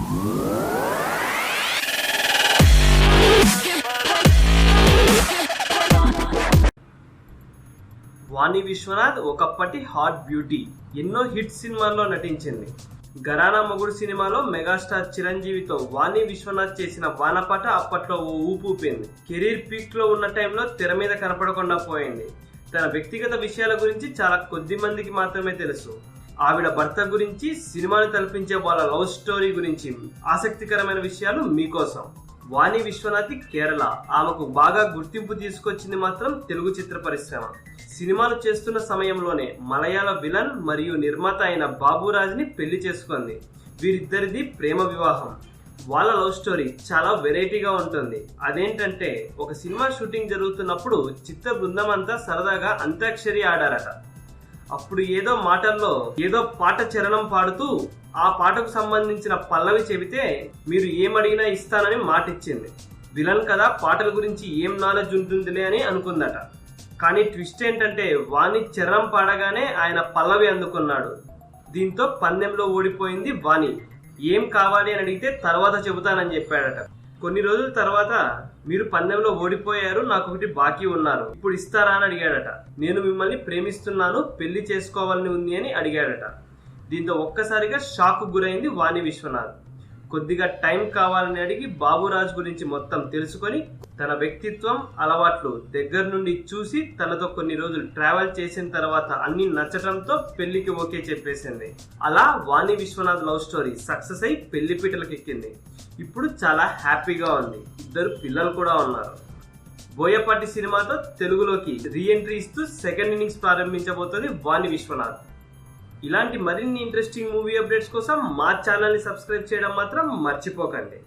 వాణి విశ్వనాథ్ ఒకప్పటి hot beauty. ఎన్నో hit సినిమాల్లో నటించింది. ఘరానా మొగుడు సినిమాలో మెగాస్టార్ చిరంజీవితో వాణి విశ్వనాథ్ చేసిన వానపాట అప్పట్లో ఓ ఊపు ఊపింది. కెరీర్ పీక్ లో ఉన్న టైంలో తెర మీద కనపడకుండా పోయింది. తన వ్యక్తిగత విషయాల గురించి చాలా కొద్ది మందికి మాత్రమే తెలుసు. ఆవిడ భర్త గురించి, సినిమాని తలపించే వాళ్ళ లవ్ స్టోరీ గురించి ఆసక్తికరమైన విషయాలు మీకోసం. వాణి విశ్వనాథ్ కేరళ. ఆమెకు బాగా గుర్తింపు తీసుకొచ్చింది మాత్రం తెలుగు చిత్ర పరిశ్రమ. సినిమాలు చేస్తున్న సమయంలోనే మలయాళ విలన్ మరియు నిర్మాత అయిన బాబురాజ్ ని పెళ్లి చేసుకుంది. వీరిద్దరిది ప్రేమ వివాహం. వాళ్ళ లవ్ స్టోరీ చాలా వెరైటీగా ఉంటుంది. అదేంటంటే, ఒక సినిమా షూటింగ్ జరుగుతున్నప్పుడు చిత్ర బృందం అంతా సరదాగా అంత్యాక్షరి ఆడారట. అప్పుడు ఏదో మాటల్లో ఏదో పాట చరణం పాడుతూ ఆ పాటకు సంబంధించిన పల్లవి చెబితే మీరు ఏమడిగినా ఇస్తానని మాట ఇచ్చింది. విలన్ కదా, పాటల గురించి ఏం నాలెడ్జ్ ఉంటుందిలే అని అనుకుందట. కానీ ట్విస్ట్ ఏంటంటే, వాణి చరణం పాడగానే ఆయన పల్లవి అందుకున్నాడు. దీంతో పందెంలో ఓడిపోయింది వాణి. ఏం కావాలి అని అడిగితే తర్వాత చెబుతానని చెప్పాడట. కొన్ని రోజుల తర్వాత, మీరు పందెంలో ఓడిపోయారు, నాకు ఒకటి బాకీ ఉన్నారు, ఇప్పుడు ఇస్తారా అని అడిగాడట. నేను మిమ్మల్ని ప్రేమిస్తున్నాను, పెళ్లి చేసుకోవాలని ఉంది అని అడిగాడట. దీంతో ఒక్కసారిగా షాక్ గురైంది వాణి విశ్వనాథ్. కొద్దిగా టైం కావాలని అడిగి బాబురాజ్ గురించి మొత్తం తెలుసుకొని, తన వ్యక్తిత్వం, అలవాట్లు దగ్గర నుండి చూసి తనతో కొన్ని రోజులు ట్రావెల్ చేసిన తర్వాత అన్ని నచ్చటంతో పెళ్లికి ఓకే చెప్పేసింది. అలా వాణి విశ్వనాథ్ లవ్ స్టోరీ సక్సెస్ అయి పెళ్లి పీటలకు ఎక్కింది. ఇప్పుడు చాలా హ్యాపీగా ఉంది. 2 పిల్లలు కూడా ఉన్నారు. బోయపాటి సినిమాతో తెలుగులోకి రీఎంట్రీ ఇస్తూ సెకండ్ ఇన్నింగ్స్ ప్రారంభించబోతోంది వాణి విశ్వనాథ్. ఇలాంటి మరిన్ని ఇంట్రెస్టింగ్ మూవీ అప్డేట్స్ కోసం మా ఛానల్ ని సబ్స్క్రైబ్ చేయడం మాత్రం మర్చిపోకండి.